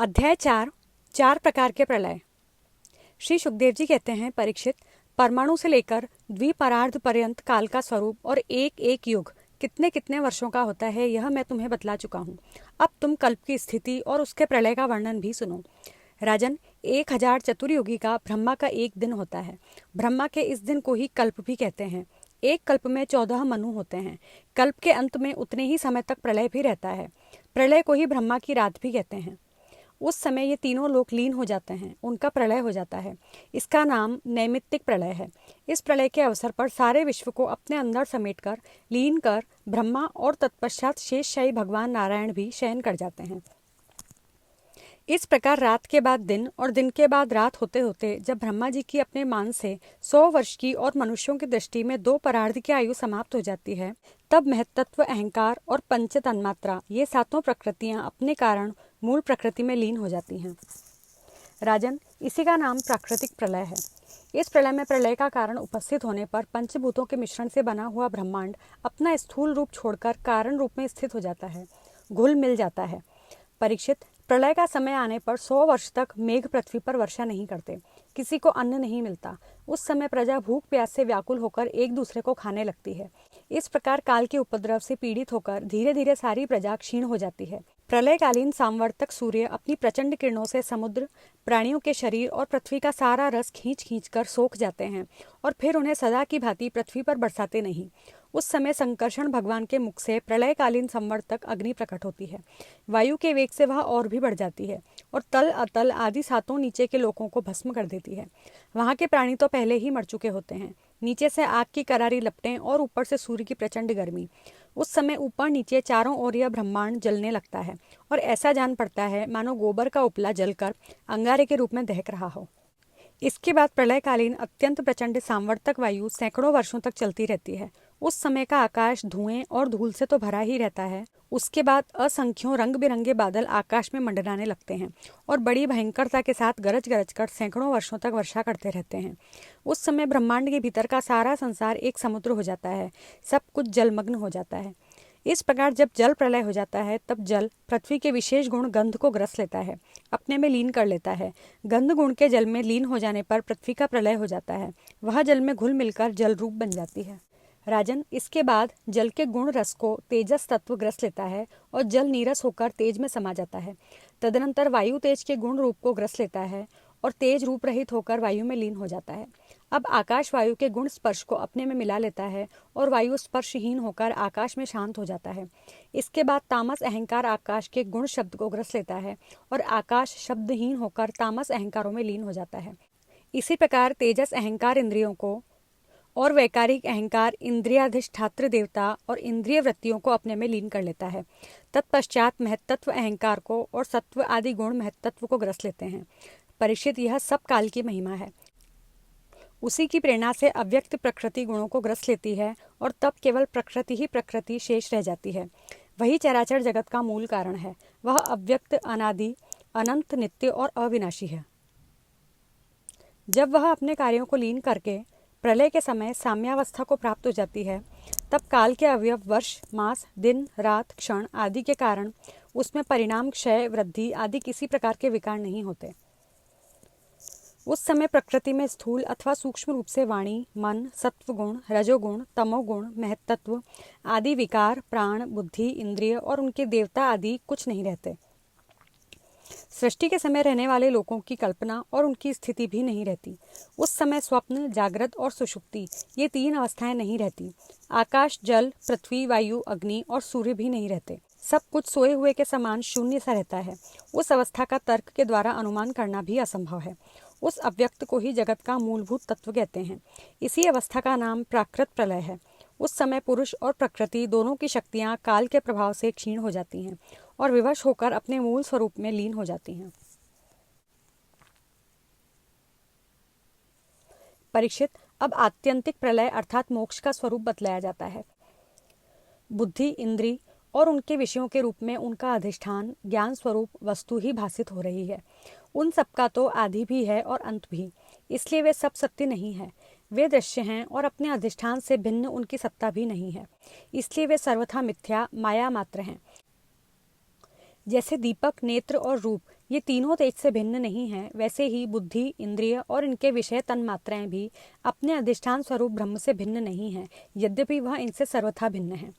अध्याय 4 चार प्रकार के प्रलय। श्री सुखदेव जी कहते हैं, परीक्षित, परमाणु से लेकर द्विपरार्ध पर्यंत काल का स्वरूप और एक एक युग कितने कितने वर्षों का होता है, यह मैं तुम्हें बतला चुका हूँ। अब तुम कल्प की स्थिति और उसके प्रलय का वर्णन भी सुनो। राजन, 1000 चतुर्युगी का ब्रह्मा का एक दिन होता है। ब्रह्मा के इस दिन को ही कल्प भी कहते हैं। एक कल्प में 14 मनु होते हैं। कल्प के अंत में उतने ही समय तक प्रलय भी रहता है। प्रलय को ही ब्रह्मा की रात भी कहते हैं। उस समय ये तीनों लोक लीन हो जाते हैं, उनका प्रलय हो जाता है। इसका नाम नैमित्तिक प्रलय है। इस प्रलय के अवसर पर सारे विश्व को अपने अंदर समेटकर लीन कर ब्रह्मा और तत्पश्चात शेषशाही भगवान नारायण भी शयन कर जाते हैं। इस प्रकार रात के बाद दिन और दिन के बाद रात होते होते जब ब्रह्मा जी की अपने मान से 100 वर्ष की और मनुष्यों की दृष्टि में 2 परार्ध की आयु समाप्त हो जाती है, तब महत्त्व, अहंकार और पंच तन्मात्रा, ये सातों प्रकृतियां अपने कारण मूल प्रकृति में लीन हो जाती हैं। राजन, इसी का नाम प्राकृतिक प्रलय है। इस प्रलय में प्रलय का कारण उपस्थित होने पर पंचभूतों के मिश्रण से बना हुआ ब्रह्मांड अपना स्थूल रूप छोड़कर कारण रूप में स्थित हो जाता है, घुल मिल जाता है। परीक्षित, प्रलय का समय आने पर 100 वर्ष तक मेघ पृथ्वी पर वर्षा नहीं करते, किसी को अन्न नहीं मिलता। उस समय प्रजा भूख प्यास से व्याकुल होकर एक दूसरे को खाने लगती है। इस प्रकार काल के उपद्रव से पीड़ित होकर धीरे धीरे सारी प्रजा क्षीण हो जाती है। प्रलयकालीन सामवर्तक सूर्य अपनी प्रचंड किरणों से समुद्र, प्राणियों के शरीर और पृथ्वी का सारा रस खींच खींच कर सोख जाते हैं और फिर उन्हें सदा की भांति पृथ्वी पर बरसाते नहीं। उस समय संकर्षण भगवान के मुख से प्रलयकालीन संवर्तक अग्नि प्रकट होती है। वायु के वेग से वह और भी बढ़ जाती है और तल अतल आदि सातों नीचे के लोगों को भस्म कर देती है। वहाँ के प्राणी तो पहले ही मर चुके होते हैं। नीचे से आग की करारी लपटें और ऊपर से सूर्य की प्रचंड गर्मी। उस समय ऊपर नीचे चारों ओर यह ब्रह्मांड जलने लगता है और ऐसा जान पड़ता है मानो गोबर का उपला जलकर अंगारे के रूप में दहक रहा हो। इसके बाद प्रलयकालीन अत्यंत प्रचंड सामवर्तक वायु सैकड़ों वर्षों तक चलती रहती है। उस समय का आकाश धुएं और धूल से तो भरा ही रहता है। उसके बाद असंख्यों रंग बिरंगे बादल आकाश में मंडराने लगते हैं और बड़ी भयंकरता के साथ गरज गरज कर सैकड़ों वर्षों तक वर्षा करते रहते हैं। उस समय ब्रह्मांड के भीतर का सारा संसार एक समुद्र हो जाता है, सब कुछ जलमग्न हो जाता है। इस प्रकार जब जल प्रलय हो जाता है तब जल पृथ्वी के विशेष गुण गंध को ग्रस लेता है, अपने में लीन कर लेता है। गंध गुण के जल में लीन हो जाने पर पृथ्वी का प्रलय हो जाता है। वह जल में घुल मिलकर जल रूप बन जाती है। राजन, इसके बाद जल के गुण रस को तेजस तत्व ग्रस लेता है और जल नीरस होकर तेज में समा जाता है। तदनंतर वायु तेज के गुण रूप को ग्रस लेता है और तेज रूप रहित होकर वायु में लीन हो जाता है। अब आकाश वायु के गुण स्पर्श को अपने में मिला लेता है और वायु स्पर्शहीन होकर आकाश में शांत हो जाता है। इसके बाद तामस अहंकार आकाश के गुण शब्द को ग्रस लेता है और आकाश शब्दहीन होकर तामस अहंकारों में लीन हो जाता है। इसी प्रकार तेजस अहंकार इंद्रियों को और वैकारिक अहंकार इंद्रियाधिष्ठात्र देवता और इंद्रिय वृत्तियों को अपने में लीन कर लेता है। तत्पश्चात महत्त्व अहंकार को और सत्व आदि गुण महत्त्व को ग्रस लेते हैं। परीक्षित, यह सब काल की महिमा है। उसी की प्रेरणा से अव्यक्त प्रकृति गुणों को ग्रस लेती है और तब केवल प्रकृति ही प्रकृति शेष रह जाती है। वही चराचर जगत का मूल कारण है। वह अव्यक्त, अनादि, अनंत, नित्य और अविनाशी है। जब वह अपने कार्यों को लीन करके प्रलय के समय साम्यावस्था को प्राप्त हो जाती है, तब काल के अवयव वर्ष, मास, दिन, रात, क्षण आदि के कारण उसमें परिणाम, क्षय, वृद्धि आदि किसी प्रकार के विकार नहीं होते। उस समय प्रकृति में स्थूल अथवा सूक्ष्म रूप से वाणी, मन, सत्वगुण, रजोगुण, तमोगुण, महत्त्व आदि विकार, प्राण, बुद्धि, इंद्रिय और उनके देवता आदि कुछ नहीं रहते। सृष्टि के समय रहने वाले लोगों की कल्पना और उनकी स्थिति भी नहीं रहती। उस समय स्वप्न, जागृत और सुषुप्ति, ये 3 अवस्थाएं नहीं रहती। आकाश, जल, पृथ्वी, वायु, अग्नि और सूर्य भी नहीं रहते। सब कुछ सोए हुए के समान शून्य सा रहता है। उस अवस्था का तर्क के द्वारा अनुमान करना भी असंभव है। उस अव्यक्त को ही जगत का मूलभूत तत्व कहते हैं। इसी अवस्था का नाम प्राकृत प्रलय है। उस समय पुरुष और प्रकृति दोनों की शक्तियां काल के प्रभाव से क्षीण हो जाती हैं और विवश होकर अपने मूल स्वरूप में लीन हो जाती हैं। परीक्षित, अब आत्यंतिक प्रलय अर्थात मोक्ष का स्वरूप बतलाया जाता है। बुद्धि, इंद्री और उनके विषयों के रूप में उनका अधिष्ठान ज्ञान स्वरूप वस्तु ही भासित हो रही है। उन सबका तो आदि भी है और अंत भी, इसलिए वे सब सत्य नहीं है। वे दृश्य हैं और अपने अधिष्ठान से भिन्न उनकी सत्ता भी नहीं है, इसलिए वे सर्वथा मिथ्या, माया मात्र हैं। जैसे दीपक, नेत्र और रूप ये तीनों तेज से भिन्न नहीं हैं, वैसे ही बुद्धि, इंद्रिय और इनके विषय तन्मात्राएं भी अपने अधिष्ठान स्वरूप ब्रह्म से भिन्न नहीं हैं, यद्यपि वह इनसे सर्वथा भिन्न है।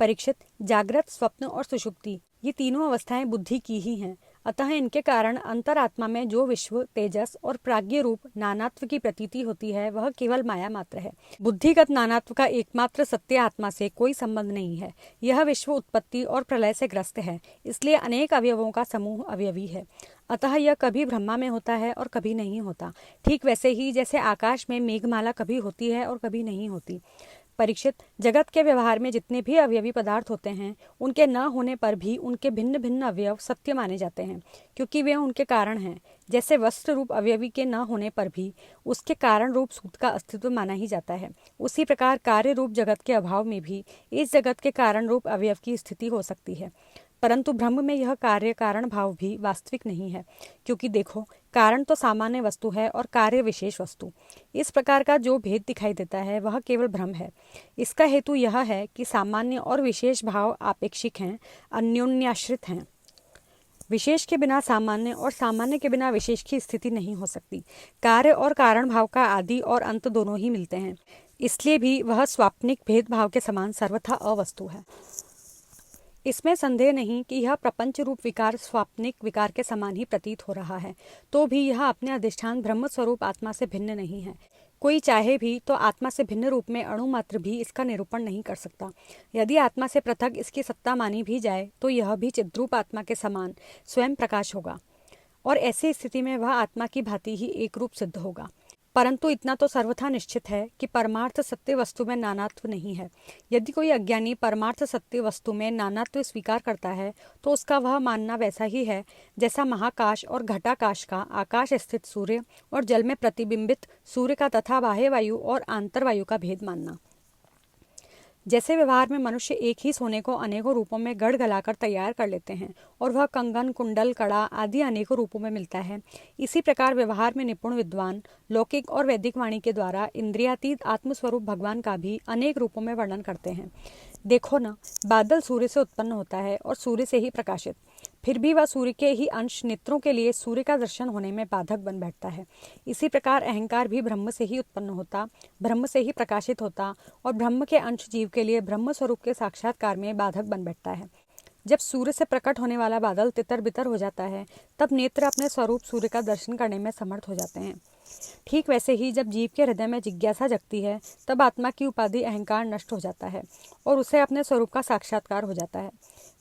परीक्षित, जागृत, स्वप्न और सुषुप्ति ये तीनों अवस्थाएं बुद्धि की ही हैं, अतः इनके कारण अंतरात्मा में जो विश्व, तेजस और प्राज्ञ रूप नानात्व की प्रतीति होती है वह केवल माया मात्र है। बुद्धिगत नानात्व का एकमात्र सत्य आत्मा से कोई संबंध नहीं है। यह विश्व उत्पत्ति और प्रलय से ग्रस्त है, इसलिए अनेक अवयवों का समूह अवयवी है। अतः यह कभी ब्रह्मा में होता है और कभी नहीं होता, ठीक वैसे ही जैसे आकाश में मेघमाला कभी होती है और कभी नहीं होती। परीक्षित, जगत के व्यवहार में जितने भी अवयवी पदार्थ होते हैं उनके न होने पर भी उनके भिन्न भिन्न अवयव सत्य माने जाते हैं, क्योंकि वे उनके कारण हैं। जैसे वस्त्र रूप अवयवी के न होने पर भी उसके कारण रूप सूत का अस्तित्व माना ही जाता है, उसी प्रकार कार्य रूप जगत के अभाव में भी इस जगत के कारण रूप अवयव की स्थिति हो सकती है। परंतु ब्रह्म में यह कार्य कारण भाव भी वास्तविक नहीं है, क्योंकि देखो, कारण तो सामान्य वस्तु है और कार्य विशेष वस्तु। इस प्रकार का जो भेद दिखाई देता है वह केवल भ्रम है। इसका हेतु यह है कि सामान्य और विशेष भाव आपेक्षिक हैं, अन्योन्याश्रित हैं। विशेष के बिना सामान्य और सामान्य के बिना विशेष की स्थिति नहीं हो सकती। कार्य और कारण भाव का आदि और अंत दोनों ही मिलते हैं, इसलिए भी वह स्वाप्निक भेदभाव के समान सर्वथा अवस्तु है। इसमें संदेह नहीं कि यह प्रपंच रूप विकार स्वाप्निक विकार के समान ही प्रतीत हो रहा है, तो भी यह अपने अधिष्ठान ब्रह्म स्वरूप आत्मा से भिन्न नहीं है। कोई चाहे भी तो आत्मा से भिन्न रूप में अणु मात्र भी इसका निरूपण नहीं कर सकता। यदि आत्मा से पृथक इसकी सत्ता मानी भी जाए तो यह भी चिद्रूप आत्मा के समान स्वयं प्रकाश होगा, और ऐसी स्थिति में वह आत्मा की भांति ही एक रूप सिद्ध होगा। परंतु इतना तो सर्वथा निश्चित है कि परमार्थ सत्य वस्तु में नानात्व नहीं है। यदि कोई अज्ञानी परमार्थ सत्य वस्तु में नानात्व स्वीकार करता है तो उसका वह मानना वैसा ही है जैसा महाकाश और घटाकाश का आकाश स्थित सूर्य और जल में प्रतिबिंबित सूर्य का तथा बाह्य वायु और आंतरवायु का भेद मानना। जैसे व्यवहार में मनुष्य एक ही सोने को अनेकों रूपों में गढ़ गलाकर तैयार कर लेते हैं और वह कंगन, कुंडल, कड़ा आदि अनेकों रूपों में मिलता है, इसी प्रकार व्यवहार में निपुण विद्वान लौकिक और वैदिक वाणी के द्वारा इंद्रियातीत आत्मस्वरूप भगवान का भी अनेक रूपों में वर्णन करते हैं। देखो न, बादल सूर्य से उत्पन्न होता है और सूर्य से ही प्रकाशित, फिर भी वह सूर्य के ही अंश नेत्रों के लिए सूर्य का दर्शन होने में बाधक बन बैठता है। इसी प्रकार अहंकार भी ब्रह्म से ही उत्पन्न होता, ब्रह्म से ही प्रकाशित होता और ब्रह्म के अंश जीव के लिए ब्रह्म स्वरूप के साक्षात्कार में बाधक बन बैठता है। जब सूर्य से प्रकट होने वाला बादल तितर बितर हो जाता है तब नेत्र अपने स्वरूप सूर्य का दर्शन करने में समर्थ हो जाते हैं। ठीक वैसे ही जब जीव के हृदय में जिज्ञासा जगती है तब आत्मा की उपाधि अहंकार नष्ट हो जाता है और उसे अपने स्वरूप का साक्षात्कार हो जाता है।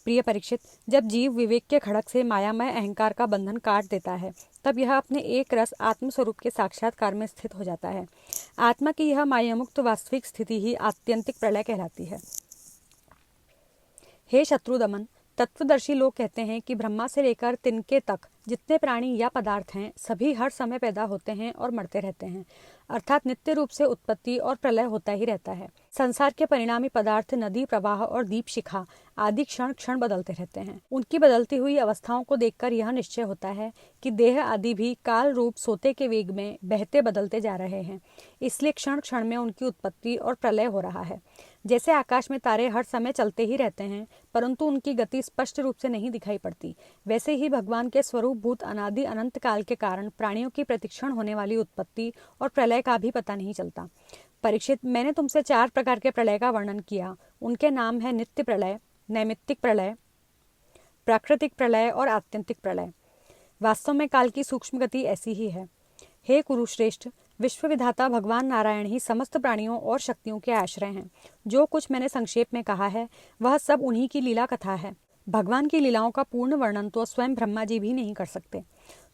प्रिय परीक्षित, जब जीव विवेक के खड़क से मायामय अहंकार का बंधन काट देता है तब यह अपने एक रस आत्मस्वरूप के साक्षात्कार में स्थित हो जाता है। आत्मा की यह मायामुक्त वास्तविक स्थिति ही आत्यंतिक प्रलय कहलाती है। हे शत्रुदमन, तत्वदर्शी लोग कहते हैं कि ब्रह्मा से लेकर तिनके तक जितने प्राणी या पदार्थ हैं सभी हर समय पैदा होते हैं और मरते रहते हैं, अर्थात नित्य रूप से उत्पत्ति और प्रलय होता ही रहता है। संसार के परिणामी पदार्थ नदी प्रवाह और दीप शिखा आदि क्षण क्षण बदलते रहते हैं। उनकी बदलती हुई अवस्थाओं को देखकर यह निश्चय होता है कि देह आदि भी काल रूप सोते के वेग में बहते बदलते जा रहे हैं, इसलिए क्षण क्षण में उनकी उत्पत्ति और प्रलय हो रहा है। जैसे आकाश में तारे हर समय चलते ही रहते हैं परंतु उनकी गति स्पष्ट रूप से नहीं दिखाई पड़ती, वैसे ही भगवान के स्वरूप भूत अनादि अनंत काल के कारण प्राणियों की प्रतिक्षण होने वाली उत्पत्ति और प्रलय का भी पता नहीं चलता। परीक्षित, मैंने तुमसे 4 प्रकार के प्रलय का वर्णन किया। उनके नाम है नित्य प्रलय, नैमित्तिक प्रलय, प्राकृतिक प्रलय और आत्यंतिक प्रलय। वास्तव में काल की सूक्ष्म गति ऐसी ही है। हे कुरुश्रेष्ठ, विश्व विधाता भगवान नारायण ही समस्त प्राणियों और शक्तियों के आश्रय हैं। जो कुछ मैंने संक्षेप में कहा है वह सब उन्हीं की लीला कथा है। भगवान की लीलाओं का पूर्ण वर्णन तो स्वयं ब्रह्मा जी भी नहीं कर सकते।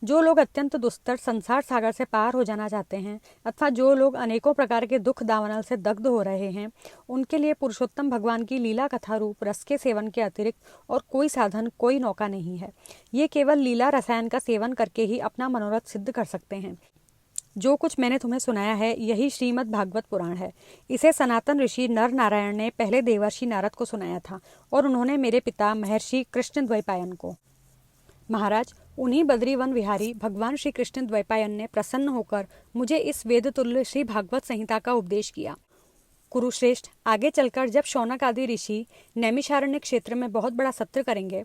जो लोग अत्यंत दुस्तर संसार सागर से पार हो जाना चाहते हैं अथवा जो लोग अनेकों प्रकार के दुख दावानल से दग्ध हो रहे हैं, उनके लिए पुरुषोत्तम भगवान की लीला कथा रूप रस के सेवन के अतिरिक्त और कोई साधन, कोई नौका नहीं है। ये केवल लीला रसायन का सेवन करके ही अपना मनोरथ सिद्ध कर सकते हैं। जो कुछ मैंने तुम्हें सुनाया है यही श्रीमद् भागवत पुराण है। इसे सनातन ऋषि नर नारायण ने पहले देवर्षि नारद को सुनाया था और उन्होंने मेरे पिता महर्षि कृष्ण द्वैपायन को। महाराज, उन्हीं बद्रीवन विहारी भगवान श्री कृष्ण द्वैपायन ने प्रसन्न होकर मुझे इस वेद तुल्य श्री भागवत संहिता का उपदेश किया। कुरुश्रेष्ठ, आगे चलकर जब शौनक आदि ऋषि नैमिषारण्य क्षेत्र में बहुत बड़ा सत्र करेंगे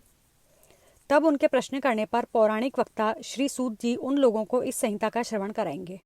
तब उनके प्रश्न करने पर पौराणिक वक्ता श्री सूत जी उन लोगों को इस संहिता का श्रवण कराएंगे।